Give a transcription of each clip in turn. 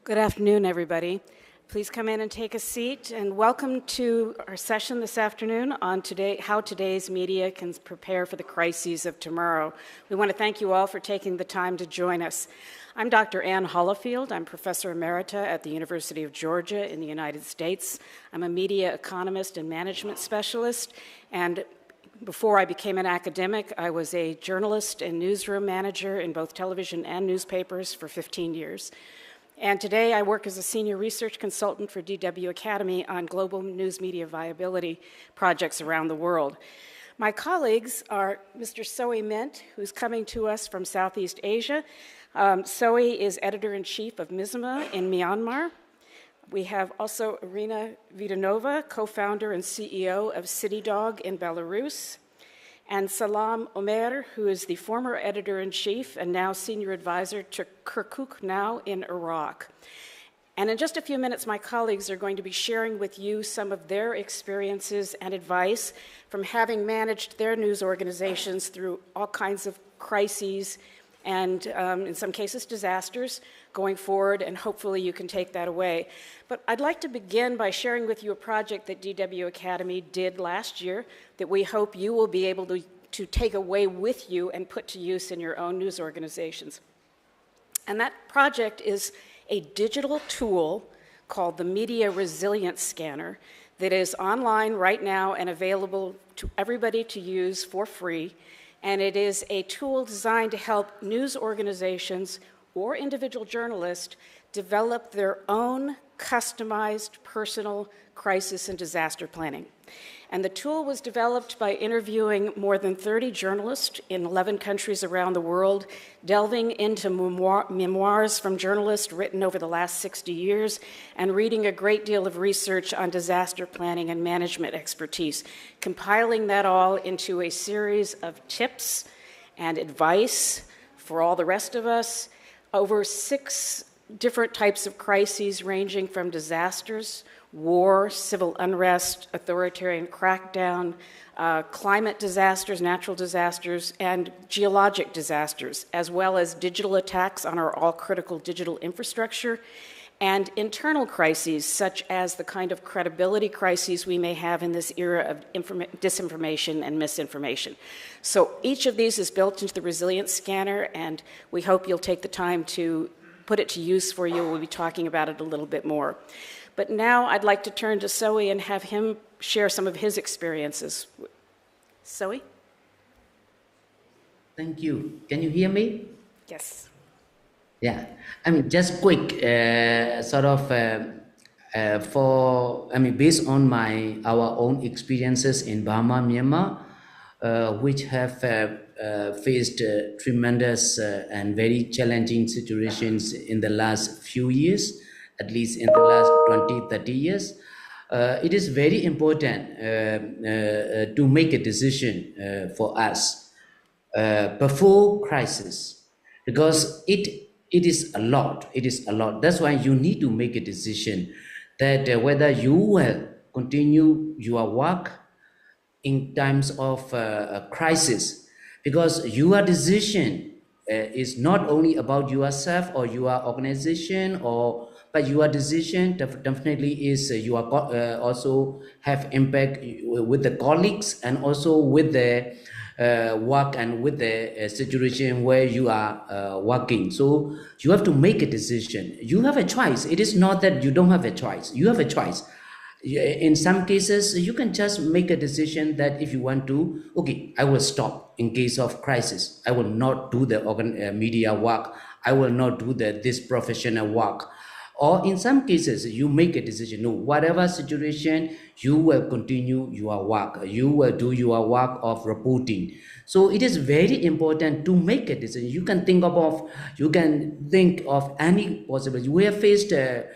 Good afternoon, everybody. Please come in and take a seat, and welcome to our session this afternoon on how today's media can prepare for the crises of tomorrow. We want to thank you all for taking the time to join us. I'm Dr. Ann Hollifield. I'm Professor Emerita at the University of Georgia in the United States. I'm a media economist and management specialist, and before I became an academic, I was a journalist and newsroom manager in both television and newspapers for 15 years. And today I work as a senior research consultant for DW Akademie on global news media viability projects around the world. My colleagues are Mr. Soe Mint, who's coming to us from Southeast Asia. Soe is editor-in-chief of MISMA in Myanmar. We have also Irina Vidanova, co-founder and CEO of CityDog in Belarus, and Salam Omer, who is the former editor-in-chief and now senior advisor to Kirkuk Now in Iraq. And in just a few minutes, my colleagues are going to be sharing with you some of their experiences and advice from having managed their news organizations through all kinds of crises and in some cases disasters going forward, and hopefully you can take that away. But I'd like to begin by sharing with you a project that DW Akademie did last year that we hope you will be able to take away with you and put to use in your own news organizations. And that project is a digital tool called the Media Resilience Scanner that is online right now and available to everybody to use for free. And it is a tool designed to help news organizations or individual journalists develop their own customized personal crisis and disaster planning. And the tool was developed by interviewing more than 30 journalists in 11 countries around the world, delving into memoirs from journalists written over the last 60 years, and reading a great deal of research on disaster planning and management expertise, compiling that all into a series of tips and advice for all the rest of us over 6 different types of crises ranging from disasters, war, civil unrest, authoritarian crackdown, climate disasters, natural disasters, and geologic disasters, as well as digital attacks on our all-critical digital infrastructure, and internal crises such as the kind of credibility crises we may have in this era of disinformation and misinformation. So each of these is built into the Resilience Scanner, and we hope you'll take the time to put it to use for you. We'll be talking about it a little bit more. But now I'd like to turn to Soe and have him share some of his experiences. Soe? Thank you. Can you hear me? Yes. Yeah. I mean, just quick, based on our own experiences in Burma, Myanmar, which have faced tremendous and very challenging situations in the last few years, at least in the last 20, 30 years. It is very important to make a decision for us before crisis, because it is a lot. It is a lot. That's why you need to make a decision that whether you will continue your work in times of a crisis, because your decision is not only about yourself or your organization, but your decision definitely is you are also have impact with the colleagues and also with the work and with the situation where you are working. So you have to make a decision. You have a choice. It is not that you don't have a choice. You have a choice. In some cases, you can just make a decision that if you want to, okay, I will stop in case of crisis. I will not do the media work. I will not do this professional work. Or in some cases, you make a decision, no, whatever situation, you will continue your work. You will do your work of reporting. So it is very important to make a decision. You can think of any possibility. We have faced a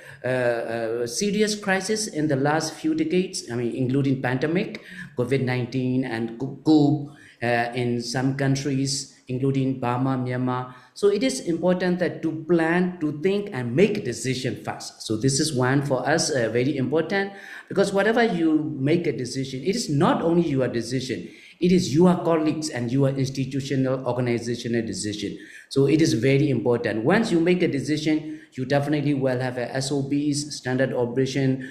serious crisis in the last few decades, including pandemic, COVID-19 and coup in some countries, including Burma, Myanmar. So it is important that to plan, to think, and make a decision fast. So this is one for us very important, because whatever you make a decision, it is not only your decision, it is your colleagues and your institutional, organizational decision. So it is very important. Once you make a decision, you definitely will have a SOPs, standard operation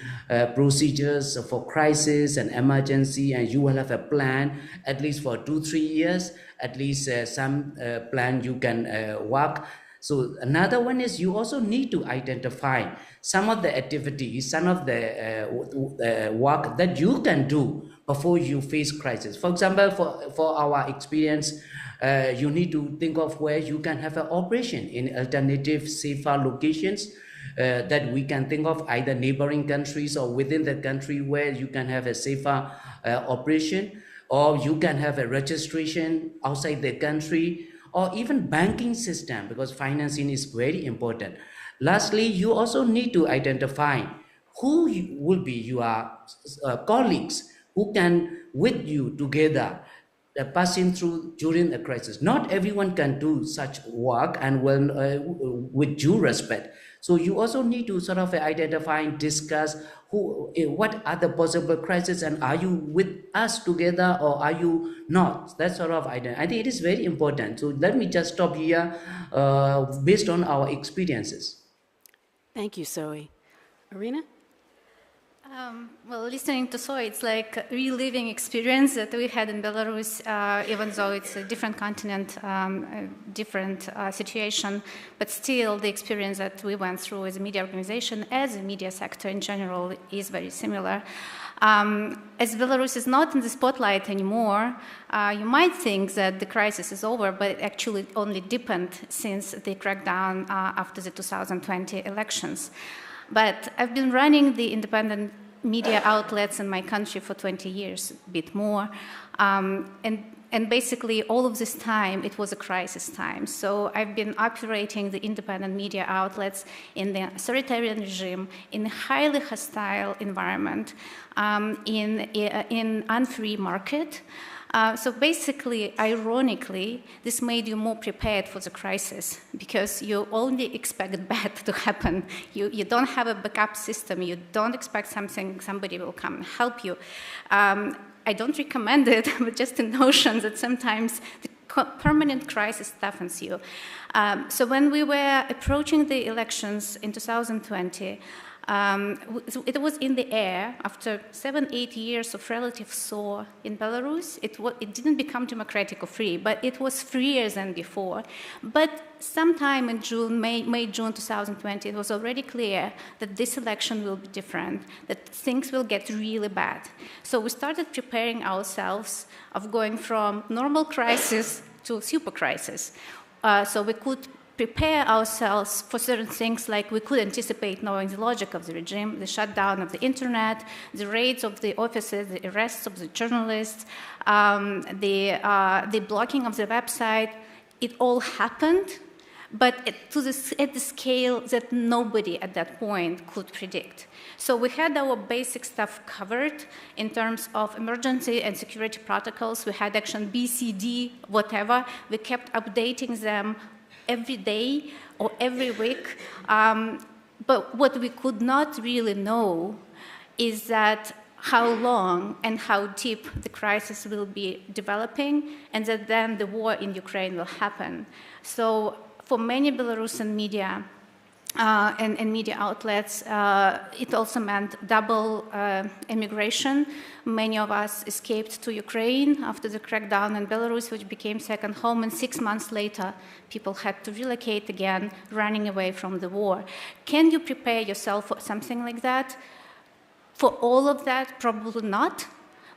procedures for crisis and emergency, and you will have a plan at least for 2-3 years, at least some plan you can work. So another one is you also need to identify some of the activities, some of the work that you can do before you face crisis. For example, for our experience, you need to think of where you can have an operation in alternative, safer locations that we can think of, either neighboring countries or within the country where you can have a safer operation, or you can have a registration outside the country, or even banking system, because financing is very important. Lastly, you also need to identify who will be your colleagues who can with you together passing through during a crisis. Not everyone can do such work and with due respect. So you also need to sort of identify and discuss what are the possible crises, and are you with us together or are you not? That sort of idea. I think it is very important. So let me just stop here based on our experiences. Thank you, Zoe. Irina? Well, listening to Zoe, it's like a reliving experience that we had in Belarus, even though it's a different continent, different situation, but still the experience that we went through as a media organization, as a media sector in general, is very similar. As Belarus is not in the spotlight anymore, you might think that the crisis is over, but it actually only deepened since the crackdown after the 2020 elections. But I've been running the independent media outlets in my country for 20 years, a bit more. And basically, all of this time, it was a crisis time. So I've been operating the independent media outlets in the authoritarian regime, in a highly hostile environment, in unfree market. So basically, ironically, this made you more prepared for the crisis because you only expect bad to happen. You don't have a backup system. You don't expect somebody will come and help you. I don't recommend it, but just a notion that sometimes the permanent crisis toughens you. So when we were approaching the elections in 2020, it was in the air. After 7-8 years of relative thaw in Belarus, it didn't become democratic or free, but it was freer than before. But sometime in May-June 2020, it was already clear that this election will be different, that things will get really bad. So we started preparing ourselves of going from normal crisis to super crisis. So we could prepare ourselves for certain things, like we could anticipate knowing the logic of the regime, the shutdown of the internet, the raids of the offices, the arrests of the journalists, the blocking of the website. It all happened, but at the scale that nobody at that point could predict. So we had our basic stuff covered in terms of emergency and security protocols. We had action B, C, D, whatever. We kept updating them every day or every week. But what we could not really know is that how long and how deep the crisis will be developing, and that then the war in Ukraine will happen. So for many Belarusian media and media outlets, it also meant double immigration. Many of us escaped to Ukraine after the crackdown in Belarus, which became second home, and 6 months later, people had to relocate again, running away from the war. Can you prepare yourself for something like that? For all of that, probably not.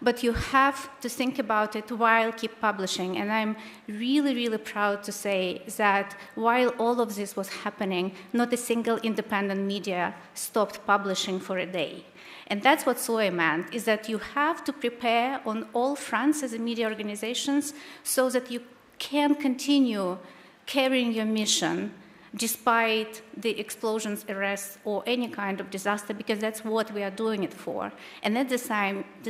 But you have to think about it while keep publishing. And I'm really, really proud to say that while all of this was happening, not a single independent media stopped publishing for a day. And that's what Zoe meant, is that you have to prepare on all fronts as a media organizations so that you can continue carrying your mission despite the explosions, arrests, or any kind of disaster, because that's what we are doing it for. And at the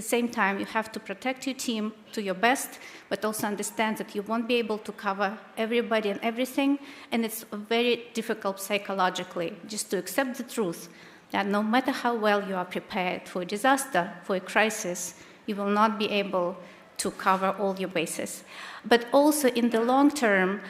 same time, you have to protect your team to your best, but also understand that you won't be able to cover everybody and everything, and it's very difficult psychologically just to accept the truth that no matter how well you are prepared for a disaster, for a crisis, you will not be able to cover all your bases. But also in the long term,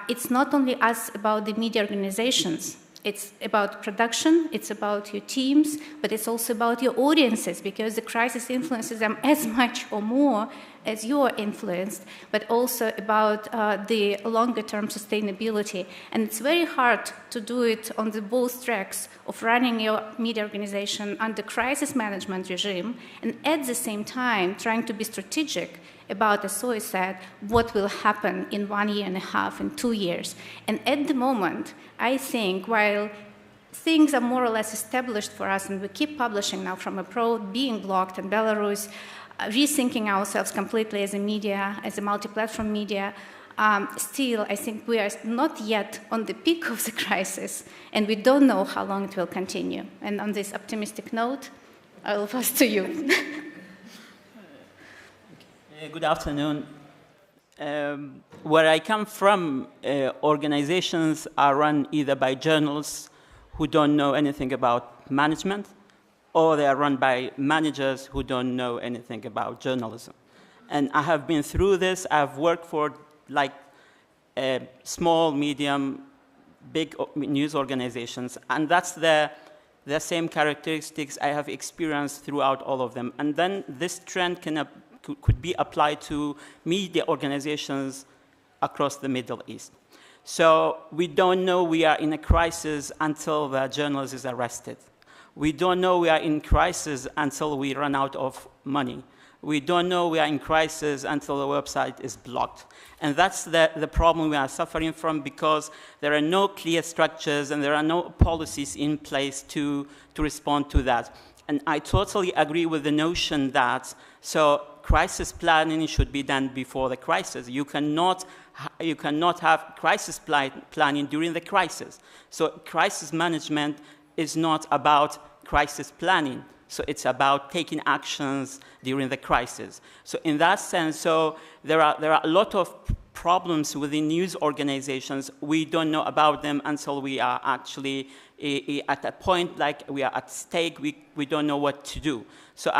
it's not only us about the media organizations. It's about production, it's about your teams, but it's also about your audiences, because the crisis influences them as much or more as you are influenced, but also about the longer-term sustainability. And it's very hard to do it on the both tracks of running your media organization under crisis management regime and at the same time trying to be strategic about, as Zoe said, what will happen in 1 year and a half, in 2 years. And at the moment, I think while things are more or less established for us, and we keep publishing now from abroad, being blocked in Belarus, rethinking ourselves completely as a media, as a multi-platform media, still, I think we are not yet on the peak of the crisis, and we don't know how long it will continue. And on this optimistic note, I will pass to you. Good afternoon. Where I come from, organizations are run either by journalists who don't know anything about management, or they are run by managers who don't know anything about journalism. And I have been through this. I've worked for small, medium, big news organizations, and that's the same characteristics I have experienced throughout all of them. And then this trend could be applied to media organizations across the Middle East. So we don't know we are in a crisis until the journalist is arrested. We don't know we are in crisis until we run out of money. We don't know we are in crisis until the website is blocked. And that's the problem we are suffering from, because there are no clear structures and there are no policies in place to respond to that. And I totally agree with the notion that crisis planning should be done before the crisis. You cannot have crisis planning during the crisis. So crisis management is not about crisis planning. So it's about taking actions during the crisis. So in that sense, there are a lot of problems within news organizations. We don't know about them until we are actually at a point like we are at stake. We don't know what to do. So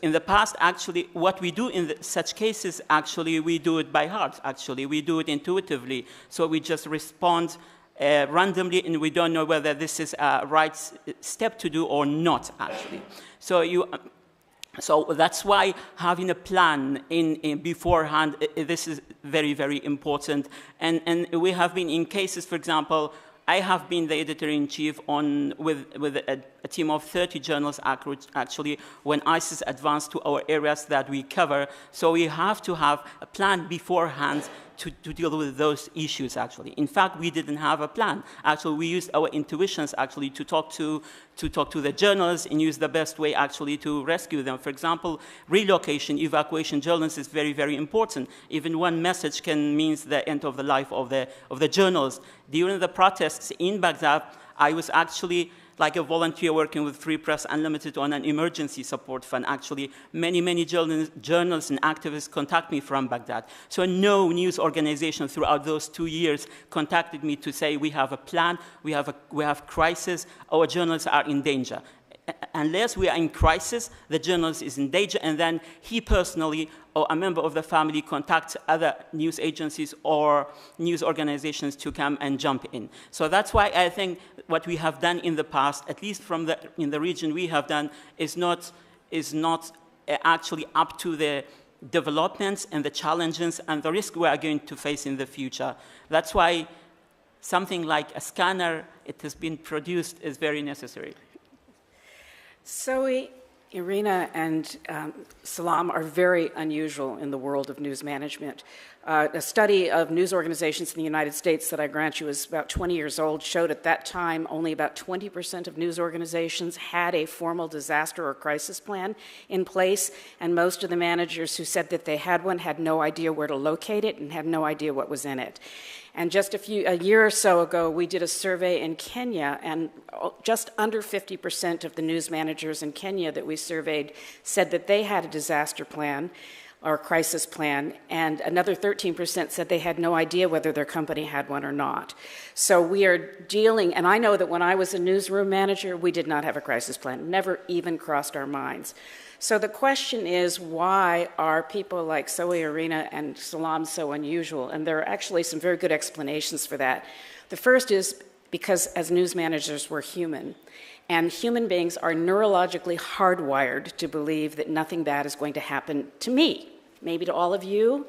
in the past, actually, what we do in such cases, actually, we do it by heart, actually. We do it intuitively. So we just respond randomly, and we don't know whether this is a right step to do or not, actually. So that's why having a plan in beforehand, this is very, very important. And we have been in cases, for example, I have been the editor-in-chief with a team of 30 journalists, actually, when ISIS advanced to our areas that we cover. So we have to have a plan beforehand to deal with those issues, actually. In fact, we didn't have a plan. Actually, we used our intuitions, actually, to talk to the journalists and use the best way, actually, to rescue them. For example, relocation, evacuation journalists is very, very important. Even one message can mean the end of the life of the journalist. During the protests in Baghdad, I was actually like a volunteer working with Free Press Unlimited on an emergency support fund. Actually, many journalists and activists contact me from Baghdad. So no news organization throughout those 2 years contacted me to say, we have a plan, we have crisis, our journalists are in danger. Unless we are in crisis, the journalist is in danger, and then he personally or a member of the family contacts other news agencies or news organizations to come and jump in. So that's why I think what we have done in the past, at least in the region we have done, is not actually up to the developments and the challenges and the risk we are going to face in the future. That's why something like a scanner, it has been produced, is very necessary. Zoe, Irina, and Salam are very unusual in the world of news management. A study of news organizations in the United States that I grant you is about 20 years old showed at that time only about 20% of news organizations had a formal disaster or crisis plan in place, and most of the managers who said that they had one had no idea where to locate it and had no idea what was in it. And just a year or so ago, we did a survey in Kenya, and just under 50% of the news managers in Kenya that we surveyed said that they had a disaster plan or crisis plan, and another 13% said they had no idea whether their company had one or not. So we are dealing, and I know that when I was a newsroom manager, we did not have a crisis plan, never even crossed our minds. So the question is, why are people like Zoe, Irina, and Salam so unusual? And there are actually some very good explanations for that. The first is because as news managers, we're human. And human beings are neurologically hardwired to believe that nothing bad is going to happen to me, maybe to all of you,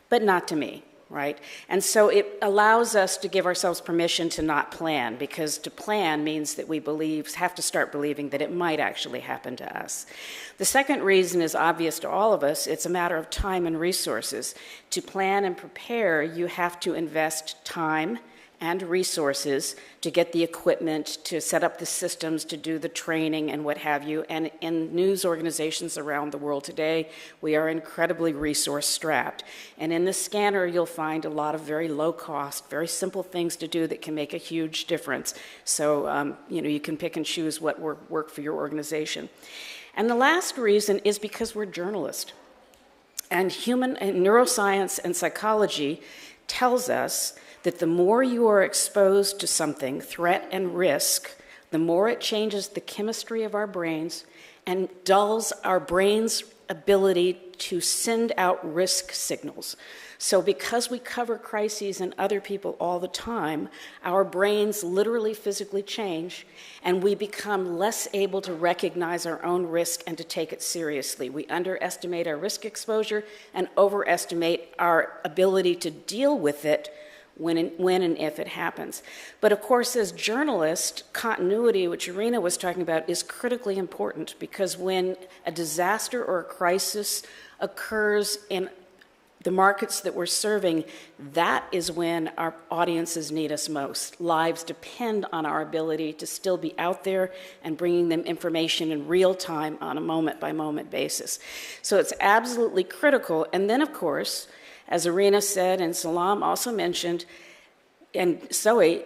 but not to me, right? And so it allows us to give ourselves permission to not plan, because to plan means that we have to start believing that it might actually happen to us. The second reason is obvious to all of us. It's a matter of time and resources. To plan and prepare, you have to invest time and resources to get the equipment, to set up the systems, to do the training and what have you. And in news organizations around the world today, we are incredibly resource strapped. And in the scanner, you'll find a lot of very low cost, very simple things to do that can make a huge difference. So, you can pick and choose what work for your organization. And the last reason is because we're journalists. And neuroscience and psychology tells us that the more you are exposed to something, threat and risk, the more it changes the chemistry of our brains and dulls our brain's ability to send out risk signals. So because we cover crises and other people all the time, our brains literally physically change, and we become less able to recognize our own risk and to take it seriously. We underestimate our risk exposure and overestimate our ability to deal with it when and if it happens. But of course, as journalists, continuity, which Irina was talking about, is critically important, because when a disaster or a crisis occurs in the markets that we're serving, that is when our audiences need us most. Lives depend on our ability to still be out there and bringing them information in real time on a moment-by-moment basis. So it's absolutely critical. And then, of course, as Irina said, and Salam also mentioned, and Zoe,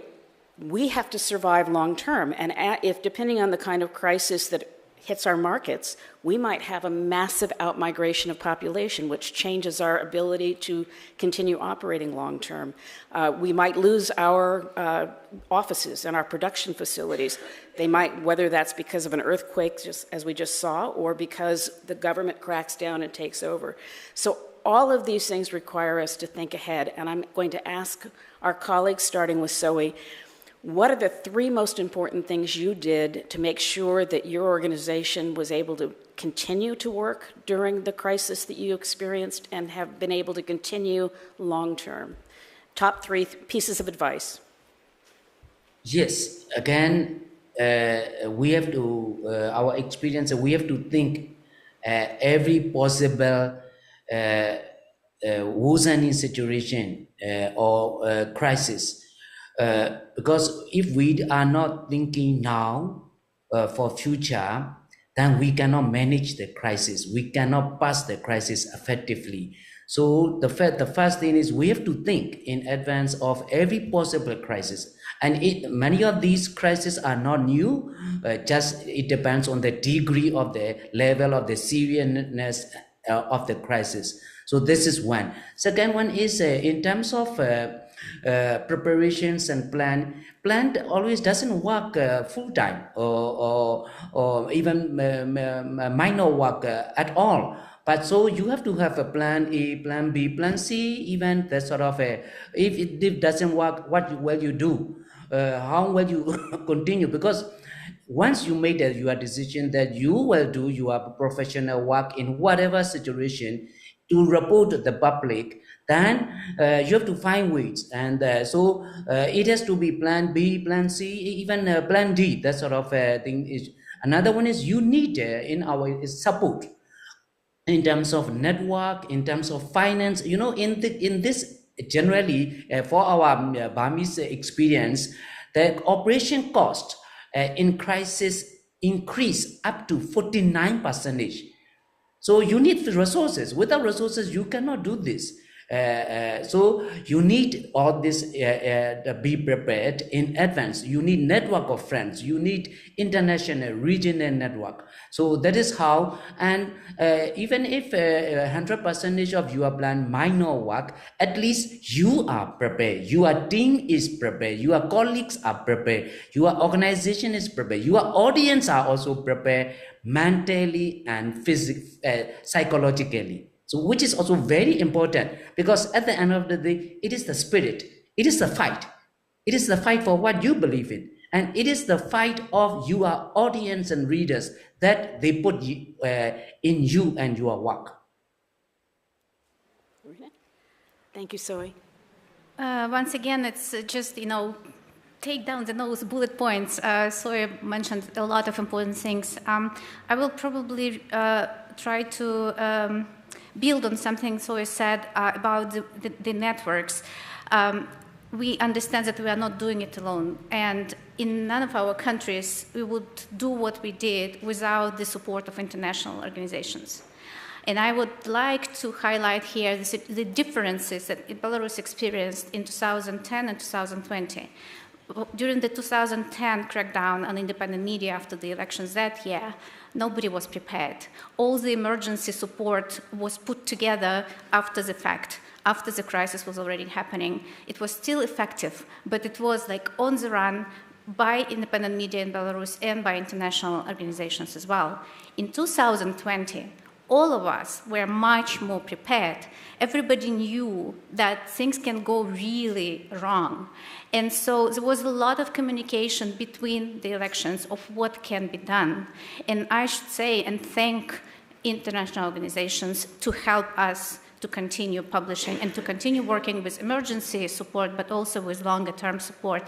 we have to survive long term. And if, depending on the kind of crisis that hits our markets, we might have a massive outmigration of population, which changes our ability to continue operating long term. We might lose our offices and our production facilities. They might, whether that's because of an earthquake, just as we just saw, or because the government cracks down and takes over. So all of these things require us to think ahead, and I'm going to ask our colleagues, starting with Zoe, what are the three most important things you did to make sure that your organization was able to continue to work during the crisis that you experienced and have been able to continue long term? Top three pieces of advice. Yes, again, we have to, our experience, we have to think every possible worsening situation or crisis, because if we are not thinking now for future, then we cannot manage the crisis. We cannot pass the crisis effectively. So the first thing is we have to think in advance of every possible crisis. And many of these crises are not new, just it depends on the degree of the level of the seriousness of the crisis. So this is one. Second one is in terms of preparations and plan always doesn't work full time or even minor work at all. But so you have to have a plan A, plan B, plan C, even that sort of if it doesn't work, what will you do? How will you continue? Because once you made your decision that you will do your professional work in whatever situation to report to the public, then you have to find ways. And so it has to be plan B, plan C, even plan D, that sort of thing. Another one is you need in our support in terms of network, in terms of finance. You know, in this generally for our Burmese experience, the operation cost in crisis increase up to 49%. So you need the resources. Without resources, you cannot do this. So you need all this to be prepared in advance. You need network of friends. You need international, regional network. So that is how. And even if 100% of your plan might not work, at least you are prepared. Your team is prepared. Your colleagues are prepared. Your organization is prepared. Your audience are also prepared mentally and psychologically. So which is also very important, because at the end of the day, it is the spirit, it is the fight. It is the fight for what you believe in. And it is the fight of your audience and readers that they put in you and your work. Thank you, Zoe. Once again, it's just, take down those bullet points. Zoe mentioned a lot of important things. I will probably try to build on something Zoe said about the networks. We understand that we are not doing it alone. And in none of our countries, we would do what we did without the support of international organizations. And I would like to highlight here the differences that Belarus experienced in 2010 and 2020. During the 2010 crackdown on independent media after the elections that year, nobody was prepared. All the emergency support was put together after the fact, after the crisis was already happening. It was still effective, but it was like on the run by independent media in Belarus and by international organizations as well. In 2020, all of us were much more prepared. Everybody knew that things can go really wrong. And so there was a lot of communication between the elections of what can be done. And I should say and thank international organizations to help us to continue publishing and to continue working with emergency support, but also with longer-term support.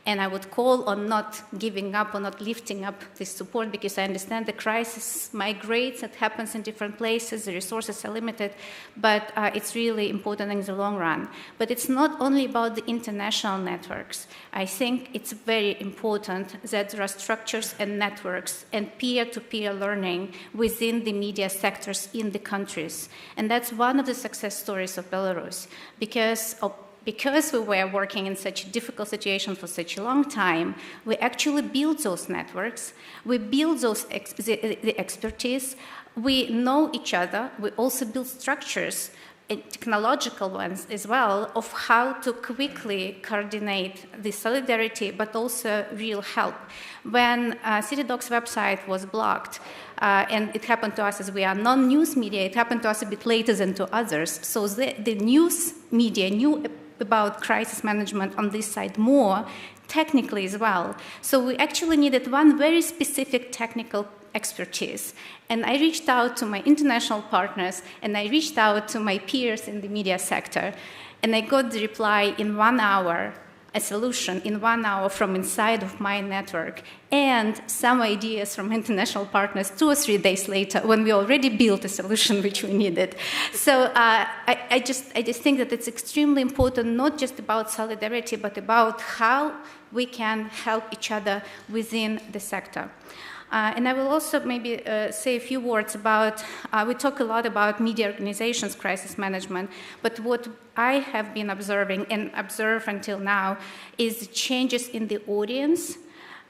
And I would call on not giving up or not lifting up this support, because I understand the crisis migrates, it happens in different places, the resources are limited, but it's really important in the long run. But it's not only about the international networks. I think it's very important that there are structures and networks and peer-to-peer learning within the media sectors in the countries. And that's one of the success stories of Belarus, because we were working in such a difficult situation for such a long time, we actually built those networks, we built the expertise, we know each other, we also build structures, technological ones as well, of how to quickly coordinate the solidarity, but also real help. When CityDoc's website was blocked, and it happened to us as we are non-news media, it happened to us a bit later than to others, so the news media knew about crisis management on this side more technically as well. So we actually needed one very specific technical expertise. And I reached out to my international partners and I reached out to my peers in the media sector. And I got the reply in 1 hour, a solution in 1 hour from inside of my network, and some ideas from international partners 2 or 3 days later when we already built a solution which we needed. So I just think that it's extremely important, not just about solidarity, but about how we can help each other within the sector. And I will also maybe say a few words about, we talk a lot about media organizations, crisis management, but what I have been observing and observe until now is the changes in the audience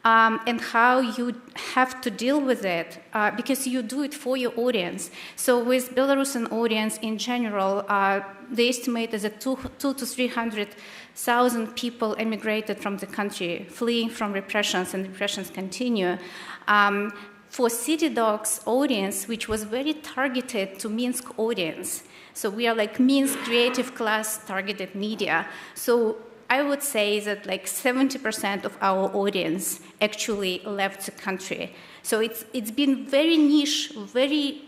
and how you have to deal with it, because you do it for your audience. So with Belarusian audience in general, the estimate is that 200,000 to 300,000 people emigrated from the country, fleeing from repressions, and repressions continue. For CityDoc's audience, which was very targeted to Minsk audience, so we are like Minsk creative class targeted media. So I would say that like 70% of our audience actually left the country. So it's been very niche, very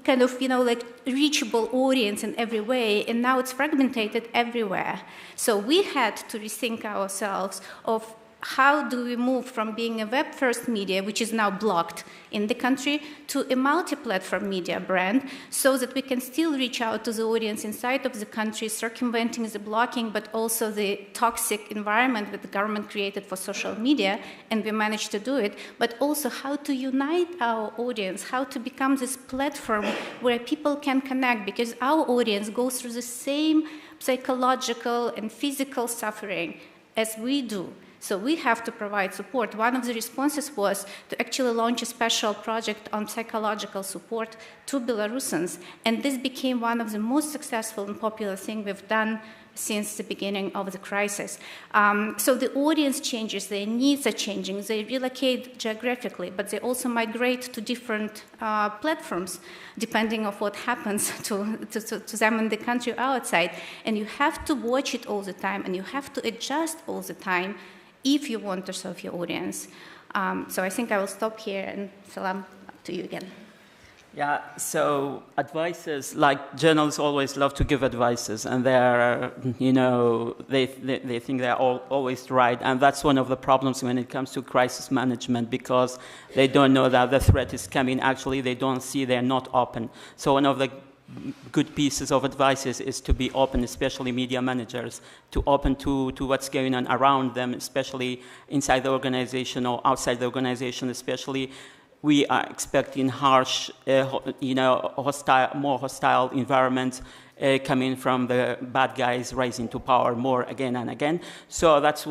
kind of, like reachable audience in every way, and now it's fragmented everywhere. So we had to rethink ourselves of how do we move from being a web-first media, which is now blocked in the country, to a multi-platform media brand, so that we can still reach out to the audience inside of the country, circumventing the blocking, but also the toxic environment that the government created for social media, and we managed to do it, but also how to unite our audience, how to become this platform where people can connect, because our audience goes through the same psychological and physical suffering as we do. So we have to provide support. One of the responses was to actually launch a special project on psychological support to Belarusians. And this became one of the most successful and popular things we've done since the beginning of the crisis. So the audience changes, their needs are changing, they relocate geographically, but they also migrate to different platforms, depending on what happens to them in the country outside. And you have to watch it all the time, and you have to adjust all the time if you want to serve your audience. So I think I will stop here, and Salam, up to you again. Yeah, so advices, like journalists always love to give advices, and they're, they think they're always right, and that's one of the problems when it comes to crisis management, because they don't know that the threat is coming. Actually, they don't see, they're not open. So one of the good pieces of advice is to be open, especially media managers, to open to what's going on around them, especially inside the organization or outside the organization, especially. We are expecting harsh, more hostile environments coming from the bad guys rising to power more again and again. So that's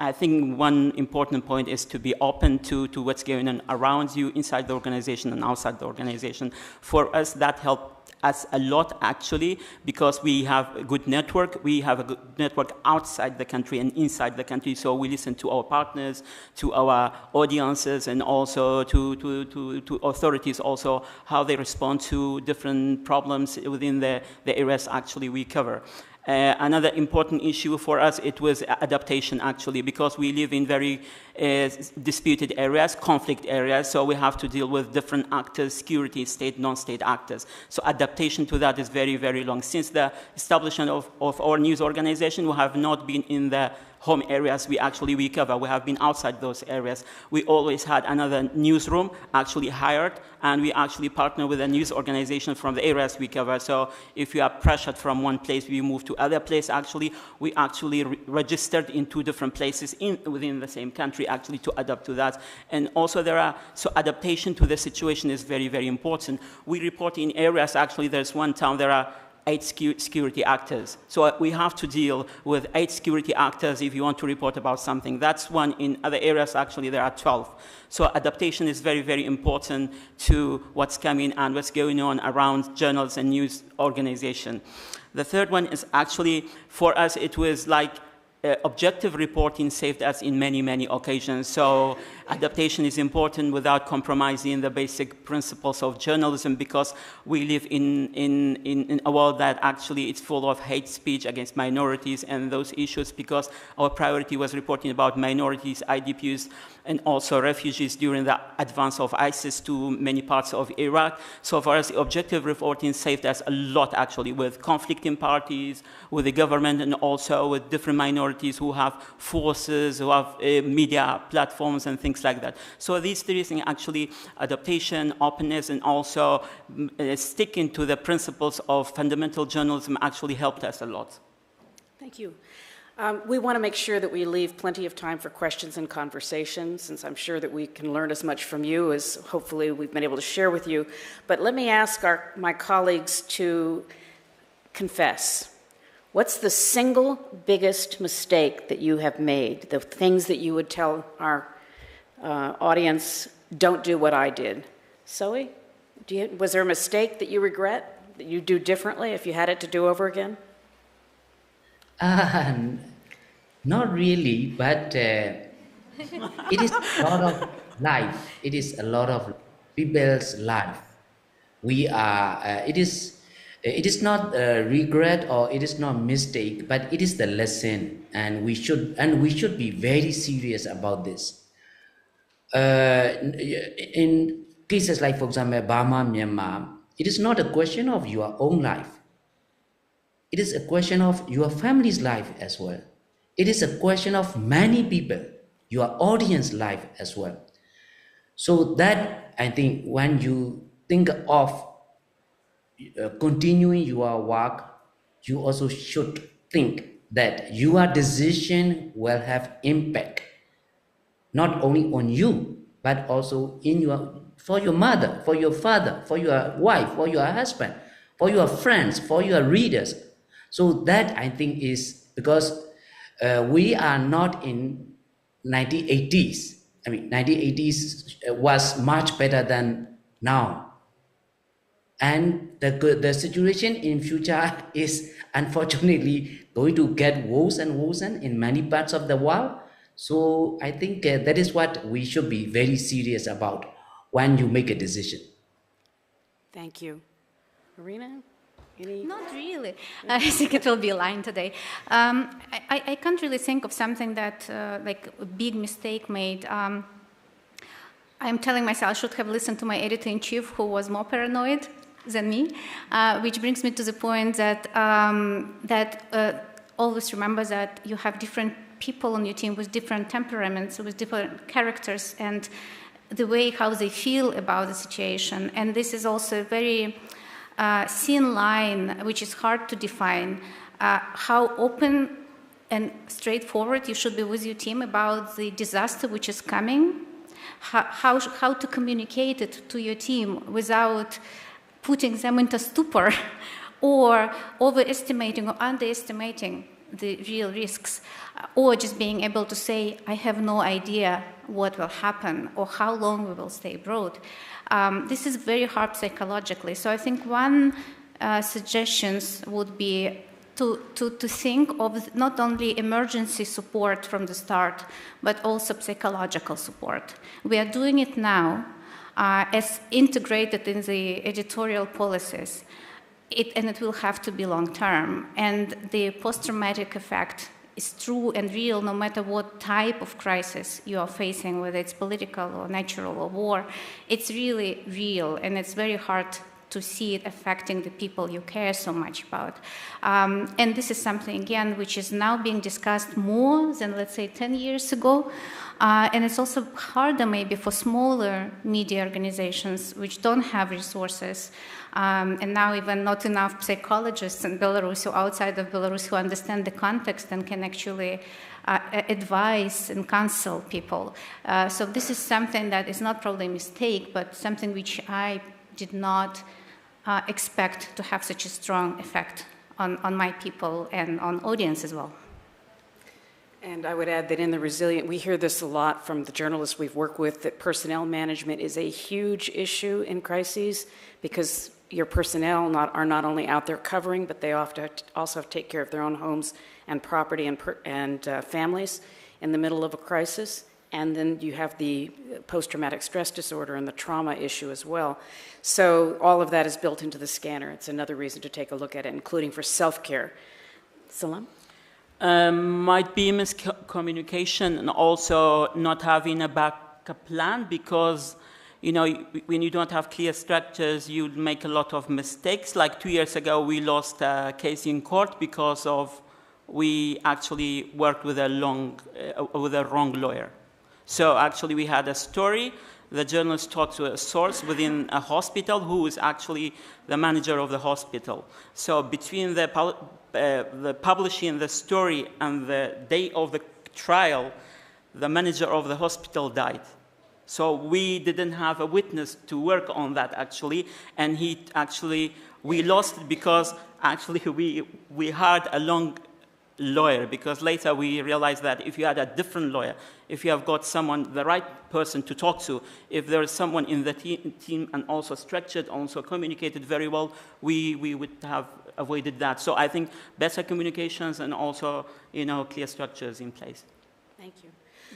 I think one important point is to be open to what's going on around you, inside the organization and outside the organization. For us, that helped us a lot, actually, because we have a good network. We have a good network outside the country and inside the country, so we listen to our partners, to our audiences, and also to authorities also, how they respond to different problems within the areas actually we cover. Another important issue for us, it was adaptation, actually, because we live in very disputed areas, conflict areas, so we have to deal with different actors, security, state, non-state actors. So adaptation to that is very, very long. Since the establishment of our news organization, we have not been in the home areas we cover. We have been outside those areas. We always had another newsroom actually hired, and we actually partner with a news organization from the areas we cover. So if you are pressured from one place, we move to other place. Actually, we actually registered in 2 different places within the same country, actually, to adapt to that. And also so adaptation to the situation is very, very important. We report in areas, actually, there's one town, there are 8 security actors. So we have to deal with 8 security actors if you want to report about something. That's one. In other areas, actually, there are 12. So adaptation is very, very important to what's coming and what's going on around journals and news organization. The third one is actually, for us, it was like objective reporting saved us in many, many occasions. So adaptation is important without compromising the basic principles of journalism, because we live in a world that actually is full of hate speech against minorities and those issues, because our priority was reporting about minorities, IDPs, and also refugees during the advance of ISIS to many parts of Iraq. So for us, objective reporting saved us a lot, actually, with conflicting parties, with the government, and also with different minorities who have forces, who have media platforms and things like that. So these 3 things, actually, adaptation, openness, and also sticking to the principles of fundamental journalism, actually helped us a lot. Thank you. We want to make sure that we leave plenty of time for questions and conversation, since I'm sure that we can learn as much from you as hopefully we've been able to share with you. But let me ask my colleagues to confess. What's the single biggest mistake that you have made, the things that you would tell our audience, don't do what I did? Zoe, was there a mistake that you regret, that you do differently if you had it to do over again? Not really, but it is a lot of life. It is a lot of people's life. It is not a regret, or it is not mistake, but it is the lesson, and we should be very serious about this. In cases like, for example, Burma, Myanmar, it is not a question of your own life. It is a question of your family's life as well. It is a question of many people, your audience life as well. So that, I think, when you think of continuing your work, you also should think that your decision will have impact, not only on you, but also for your mother, for your father, for your wife, for your husband, for your friends, for your readers. So that, I think, is because we are not in 1980s. I mean, 1980s was much better than now. And the situation in future is unfortunately going to get worse and worse in many parts of the world. So I think that is what we should be very serious about when you make a decision. Thank you. Marina? Not really. I think it will be a line today. I can't really think of something that, like a big mistake made. I'm telling myself I should have listened to my editor-in-chief, who was more paranoid than me, which brings me to the point that always remember that you have different people on your team with different temperaments, with different characters, and the way how they feel about the situation. And this is also a very thin line, which is hard to define, how open and straightforward you should be with your team about the disaster which is coming, how to communicate it to your team without putting them into stupor or overestimating or underestimating the real risks, or just being able to say, I have no idea what will happen or how long we will stay abroad. This is very hard psychologically. So I think one suggestions would be to think of not only emergency support from the start, but also psychological support. We are doing it now as integrated in the editorial policies. And it will have to be long-term. And the post-traumatic effect is true and real no matter what type of crisis you are facing, whether it's political or natural or war. It's really real, and it's very hard to see it affecting the people you care so much about. And this is something, again, which is now being discussed more than, let's say, 10 years ago. And it's also harder maybe for smaller media organizations which don't have resources, and now even not enough psychologists in Belarus or outside of Belarus who understand the context and can actually advise and counsel people. So this is something that is not probably a mistake, but something which I did not expect to have such a strong effect on my people and on audience as well. And I would add that in the resilient, we hear this a lot from the journalists we've worked with, that personnel management is a huge issue in crises because your personnel are not only out there covering, but they also have to take care of their own homes and property and families in the middle of a crisis. And then you have the post-traumatic stress disorder and the trauma issue as well. So all of that is built into the scanner. It's another reason to take a look at it, including for self-care. Salam? Might be miscommunication and also not having a backup plan, because when you don't have clear structures, you make a lot of mistakes. Like 2 years ago, we lost a case in court because we actually worked with a wrong lawyer. So actually we had a story. The journalist talked to a source within a hospital who is actually the manager of the hospital. So between the publishing the story and the day of the trial, the manager of the hospital died. So we didn't have a witness to work on that actually, and we lost it because actually we hired a long lawyer, because later we realized that if you had a different lawyer, if you have got the right person to talk to, if there is someone in the team and also structured, also communicated very well, we would have avoided that. So I think better communications and also, clear structures in place. Thank you.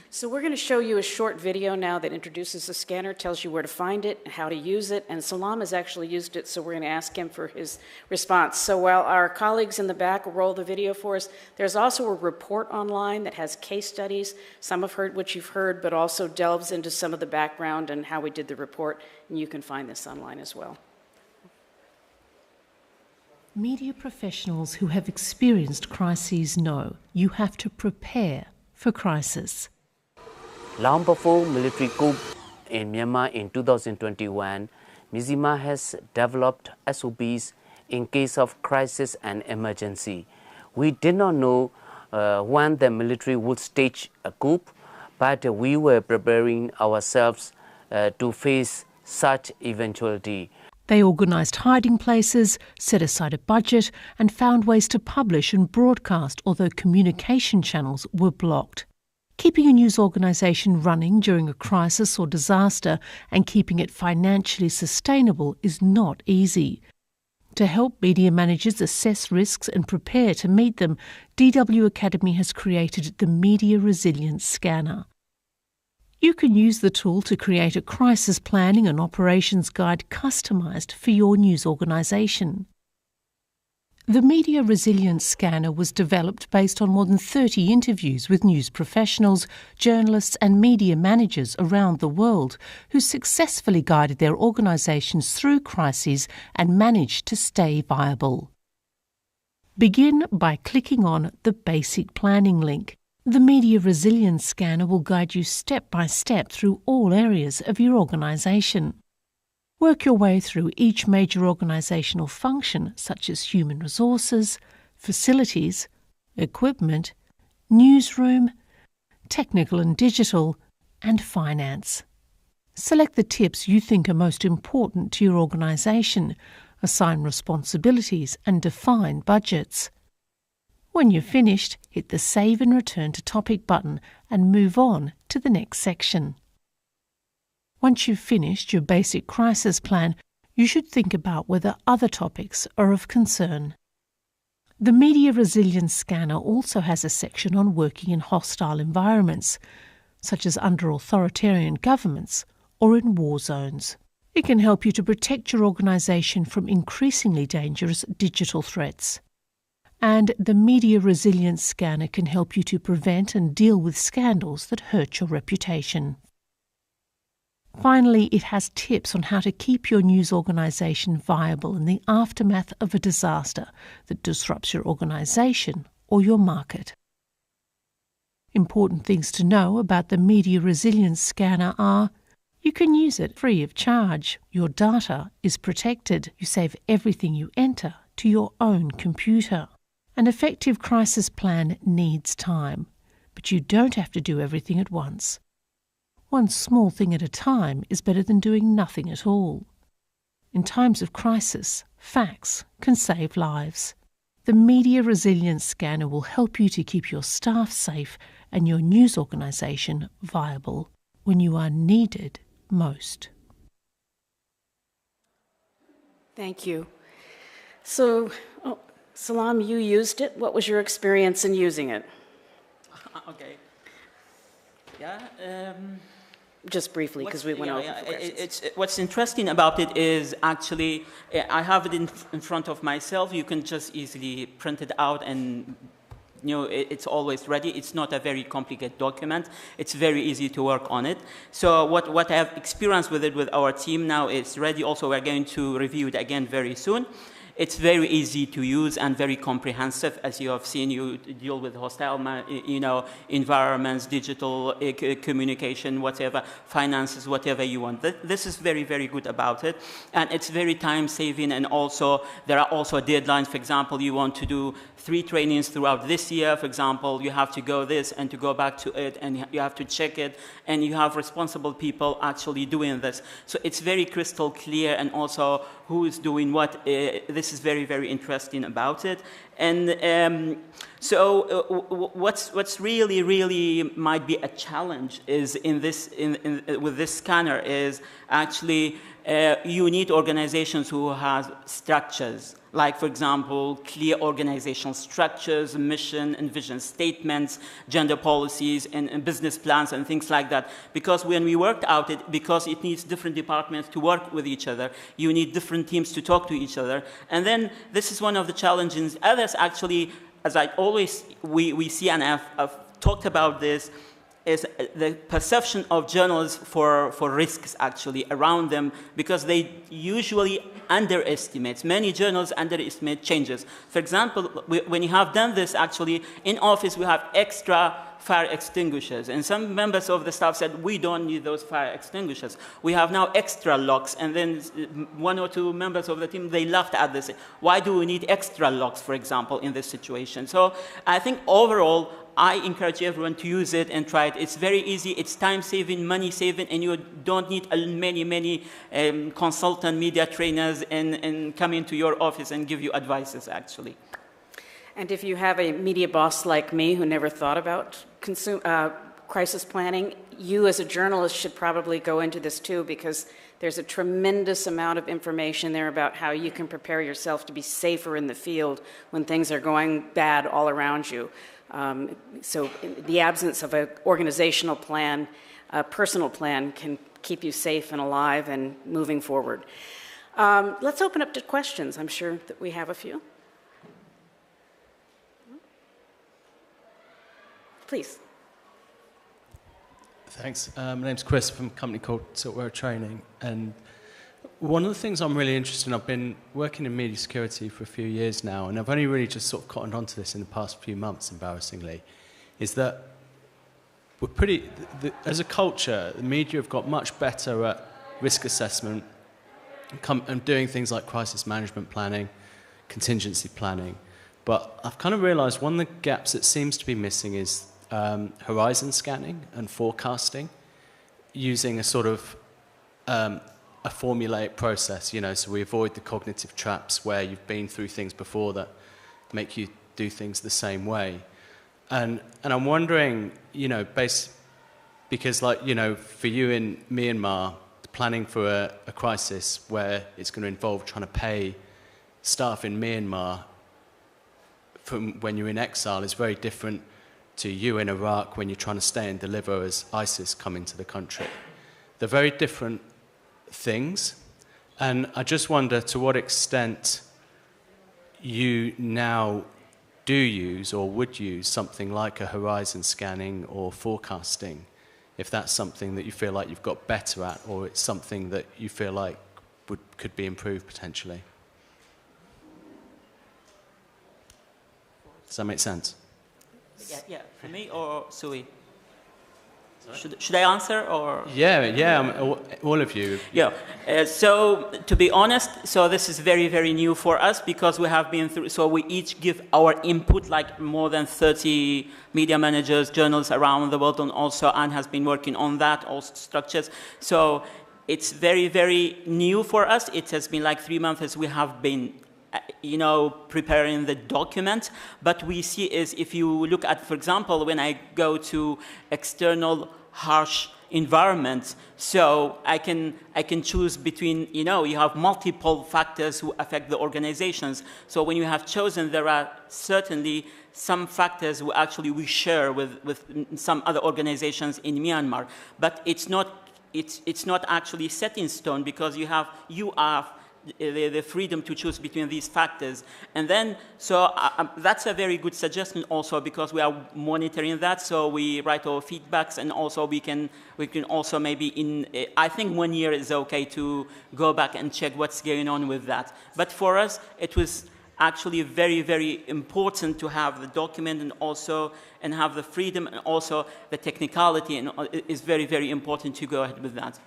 So we're going to show you a short video now that introduces the scanner, tells you where to find it, how to use it, and Salam has actually used it, so we're going to ask him for his response. So while our colleagues in the back will roll the video for us, there's also a report online that has case studies, some of which you've heard, but also delves into some of the background and how we did the report, and you can find this online as well. Media professionals who have experienced crises know you have to prepare for crisis. Long before military coup in Myanmar in 2021, MIZIMA has developed SOPs in case of crisis and emergency. We did not know when the military would stage a coup, but we were preparing ourselves to face such eventuality. They organised hiding places, set aside a budget, and found ways to publish and broadcast, although communication channels were blocked. Keeping a news organisation running during a crisis or disaster and keeping it financially sustainable is not easy. To help media managers assess risks and prepare to meet them, DW Akademie has created the Media Resilience Scanner. You can use the tool to create a crisis planning and operations guide customised for your news organisation. The Media Resilience Scanner was developed based on more than 30 interviews with news professionals, journalists and media managers around the world who successfully guided their organisations through crises and managed to stay viable. Begin by clicking on the Basic Planning link. The Media Resilience Scanner will guide you step by step through all areas of your organisation. Work your way through each major organisational function such as human resources, facilities, equipment, newsroom, technical and digital, and finance. Select the tips you think are most important to your organisation, assign responsibilities and define budgets. When you're finished, hit the Save and Return to Topic button and move on to the next section. Once you've finished your basic crisis plan, you should think about whether other topics are of concern. The Media Resilience Scanner also has a section on working in hostile environments, such as under authoritarian governments or in war zones. It can help you to protect your organisation from increasingly dangerous digital threats. And the Media Resilience Scanner can help you to prevent and deal with scandals that hurt your reputation. Finally, it has tips on how to keep your news organisation viable in the aftermath of a disaster that disrupts your organisation or your market. Important things to know about the Media Resilience Scanner are: you can use it free of charge, your data is protected, you save everything you enter to your own computer. An effective crisis plan needs time, but you don't have to do everything at once. One small thing at a time is better than doing nothing at all. In times of crisis, facts can save lives. The Media Resilience Scanner will help you to keep your staff safe and your news organisation viable when you are needed most. Thank you. So, Salam, you used it. What was your experience in using it? Okay. Yeah. Just briefly, because we went over. What's interesting about it is actually, I have it in front of myself. You can just easily print it out and, it's always ready. It's not a very complicated document. It's very easy to work on it. So what I have experienced with it with our team now is ready. Also, we're going to review it again very soon. It's very easy to use and very comprehensive. As you have seen, you deal with hostile, environments, digital communication, whatever, finances, whatever you want. This is very, very good about it. And it's very time-saving, and also there are also deadlines. For example, you want to do 3 trainings throughout this year. For example, you have to go this and to go back to it, and you have to check it, and you have responsible people actually doing this. So it's very crystal clear, and also who is doing what. This is very, very interesting about it. And what's really, really might be a challenge is with this scanner is actually you need organizations who have structures. Like, for example, clear organizational structures, mission and vision statements, gender policies, and business plans, and things like that. Because when we worked out it, because it needs different departments to work with each other, you need different teams to talk to each other. And then this is one of the challenges. Others actually, as I always, we see, and I've talked about this, is the perception of journalists for risks actually around them, because they usually underestimate. Many journalists underestimate changes. For example, when you have done this, actually, in office we have extra fire extinguishers, and some members of the staff said, we don't need those fire extinguishers. We have now extra locks, and then 1 or 2 members of the team, they laughed at this. Why do we need extra locks, for example, in this situation? So I think overall, I encourage everyone to use it and try it. It's very easy, it's time-saving, money-saving, and you don't need many consultant media trainers and come into your office and give you advices, actually. And if you have a media boss like me who never thought about crisis planning. You as a journalist should probably go into this too, because there's a tremendous amount of information there about how you can prepare yourself to be safer in the field when things are going bad all around you. So the absence of an organizational plan, a personal plan, can keep you safe and alive and moving forward. Let's open up to questions. I'm sure that we have a few. Please. Thanks. My name's Chris from a company called Siltware Training. And one of the things I'm really interested in, I've been working in media security for a few years now, and I've only really just sort of cottoned onto this in the past few months, embarrassingly, is that we're pretty, as a culture, the media have got much better at risk assessment and doing things like crisis management planning, contingency planning. But I've kind of realized one of the gaps that seems to be missing is horizon scanning and forecasting, using a sort of a formulaic process, you know, so we avoid the cognitive traps where you've been through things before that make you do things the same way. And I'm wondering, you know, because, like, you know, for you in Myanmar, planning for a crisis where it's going to involve trying to pay staff in Myanmar from when you're in exile is very different to you in Iraq when you're trying to stay and deliver as ISIS come into the country. They're very different things, and I just wonder to what extent you now do use or would use something like a horizon scanning or forecasting, if that's something that you feel like you've got better at, or it's something that you feel like could be improved potentially. Does that make sense? Yeah, for me or Sui? Should I answer or? Yeah, all of you. Yeah, so to be honest, so this is very, very new for us because we have been through, so we each give our input, like more than 30 media managers, journalists around the world, and also Anne has been working on that, all structures. So it's very, very new for us. It has been like 3 months as we have been you know, preparing the document, but we see is if you look at, for example, when I go to external harsh environments, so I can choose between, you know, you have multiple factors who affect the organizations. So when you have chosen, there are certainly some factors who actually we share with some other organizations in Myanmar, but it's not actually set in stone because you have the freedom to choose between these factors. And then, so that's a very good suggestion also because we are monitoring that, so we write our feedbacks, and also we can also maybe in, I think 1 year is okay to go back and check what's going on with that. But for us, it was actually very, very important to have the document and have the freedom and also the technicality, and it is very, very important to go ahead with that.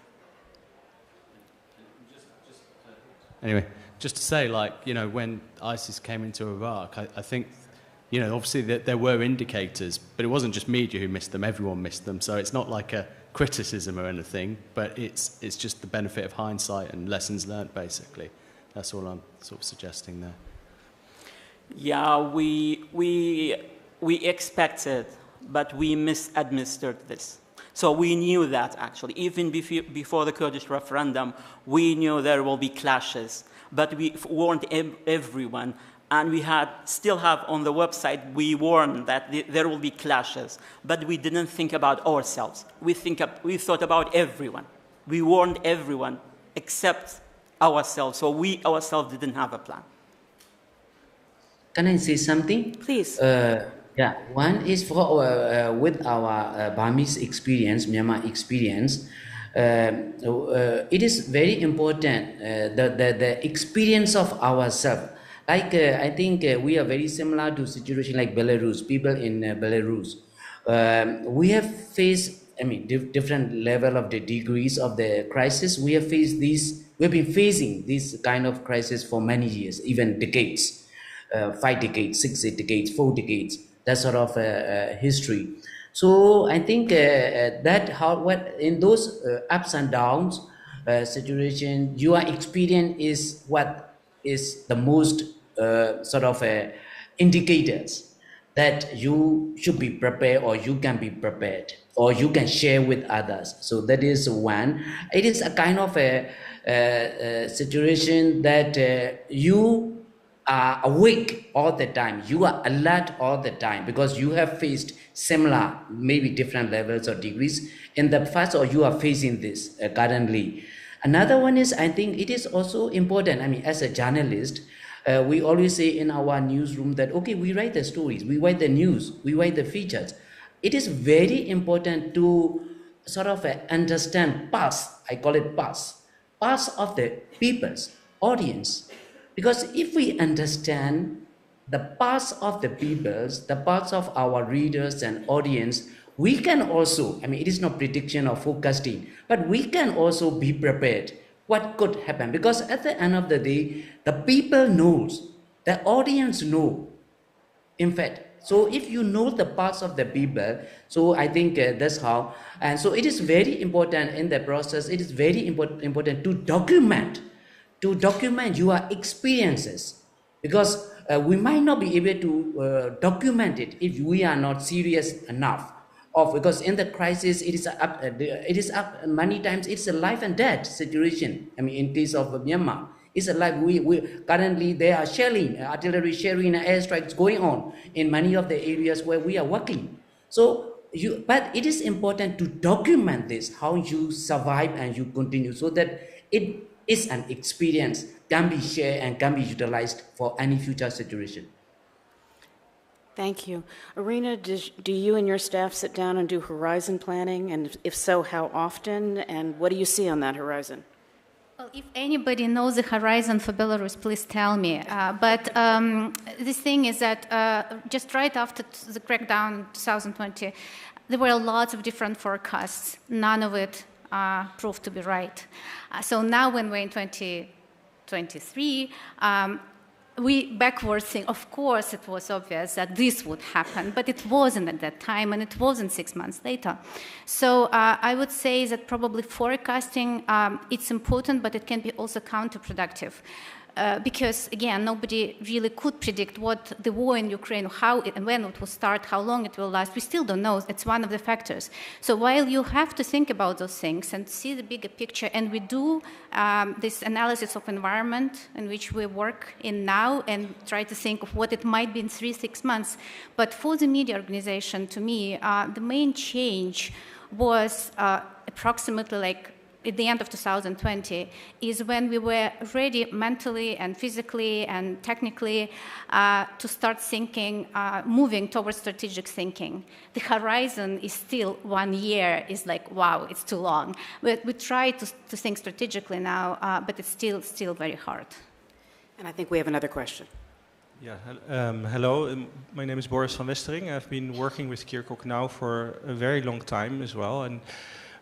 Anyway, just to say, like, you know, when ISIS came into Iraq, I think, you know, obviously there were indicators, but it wasn't just media who missed them, everyone missed them. So it's not like a criticism or anything, but it's just the benefit of hindsight and lessons learned, basically. That's all I'm sort of suggesting there. Yeah, we expected, but we misadministered this. So we knew that, actually. Even before the Kurdish referendum, we knew there will be clashes. But we warned everyone. And we still have on the website, we warned that there will be clashes. But we didn't think about ourselves. We thought about everyone. We warned everyone except ourselves. So we ourselves didn't have a plan. Can I say something? Please. Yeah, one is for with our Burmese experience, Myanmar experience. It is very important the experience of ourselves. Like I think we are very similar to situation like Belarus. People in Belarus, we have faced, I mean, different level of the degrees of the crisis. We have faced these. We have been facing this kind of crisis for many years, even decades, 5 decades, 6 decades, 4 decades. That sort of history. So I think what in those ups and downs situation, your experience is what is the most sort of indicators that you should be prepared, or you can be prepared, or you can share with others. So that is one. It is a kind of a situation that you are awake all the time, you are alert all the time, because you have faced similar, maybe different levels or degrees in the past, or you are facing this currently. Another one is, I think it is also important, I mean, as a journalist, we always say in our newsroom that, okay, we write the stories, we write the news, we write the features. It is very important to sort of understand pulse, I call it pulse of the people's audience. Because if we understand the pulse of the people's, the pulse of our readers and audience, we can also, I mean, it is not prediction or forecasting, but we can also be prepared what could happen. Because at the end of the day, the people knows, the audience know, in fact. So if you know the pulse of the people, so I think that's how, and so it is very important in the process, it is very important to document your experiences, because we might not be able to document it if we are not serious enough. Because in the crisis, it is up many times, it's a life and death situation. I mean, in case of Myanmar, it's a life, we currently there are shelling, artillery shelling and airstrikes going on in many of the areas where we are working. So, but it is important to document this, how you survive and you continue, so that it is an experience, can be shared and can be utilized for any future situation. Thank you. Arena, do you and your staff sit down and do horizon planning? And if so, how often? And what do you see on that horizon? Well, if anybody knows the horizon for Belarus, please tell me. But the thing is that just right after the crackdown in 2020, there were lots of different forecasts. None of it proved to be right. So now when we're in 2023, we backwards think, of course it was obvious that this would happen, but it wasn't at that time, and it wasn't 6 months later. So I would say that probably forecasting, it's important, but it can be also counterproductive. Because, again, nobody really could predict what the war in Ukraine, how and when it will start, how long it will last. We still don't know. It's one of the factors. So while you have to think about those things and see the bigger picture, and we do this analysis of environment in which we work in now and try to think of what it might be in 3-6 months. But for the media organization, to me, the main change was approximately like at the end of 2020, is when we were ready mentally and physically and technically to start thinking, moving towards strategic thinking. The horizon is still 1 year, is like, wow, it's too long. But we try to think strategically now, but it's still very hard. And I think we have another question. Yeah, hello, my name is Boris van Westering. I've been working with Kirkuk now for a very long time as well. And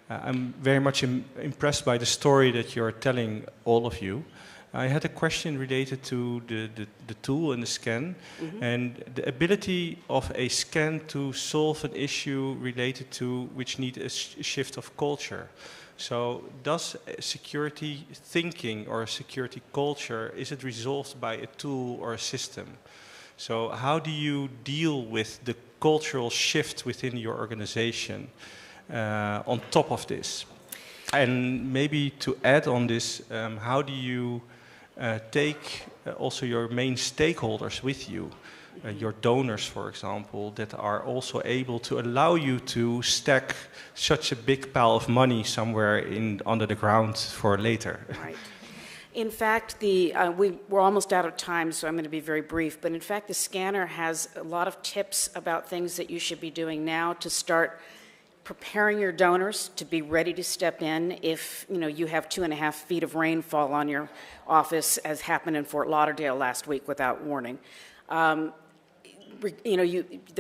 I'm very much impressed by the story that you're telling, all of you. I had a question related to the tool and the scan, and the ability of a scan to solve an issue related to which need a shift of culture. So does security thinking or security culture, is it resolved by a tool or a system? So how do you deal with the cultural shift within your organization? On top of this, and maybe to add on this, how do you take also your main stakeholders with you, your donors, for example, that are also able to allow you to stack such a big pile of money somewhere under the ground for later? Right. In fact, we're almost out of time, so I'm going to be very brief. But in fact, the scanner has a lot of tips about things that you should be doing now to start preparing your donors to be ready to step in if you have 2.5 feet of rainfall on your office, as happened in Fort Lauderdale last week without warning. There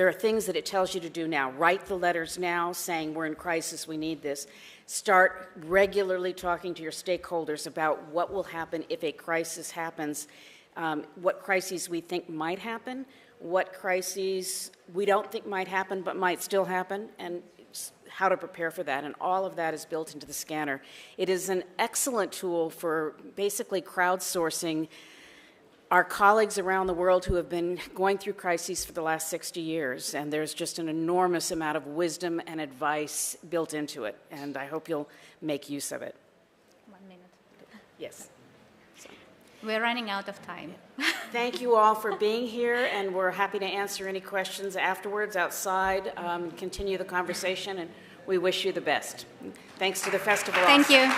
are things that it tells you to do now. Write the letters now saying we're in crisis, we need this. Start regularly talking to your stakeholders about what will happen if a crisis happens, what crises we think might happen, what crises we don't think might happen but might still happen, and how to prepare for that, and all of that is built into the scanner. It is an excellent tool for basically crowdsourcing our colleagues around the world who have been going through crises for the last 60 years, and there's just an enormous amount of wisdom and advice built into it, and I hope you'll make use of it. 1 minute. Yes. We're running out of time. Thank you all for being here, and we're happy to answer any questions afterwards outside, continue the conversation, and we wish you the best. Thanks to the festival. Thank you.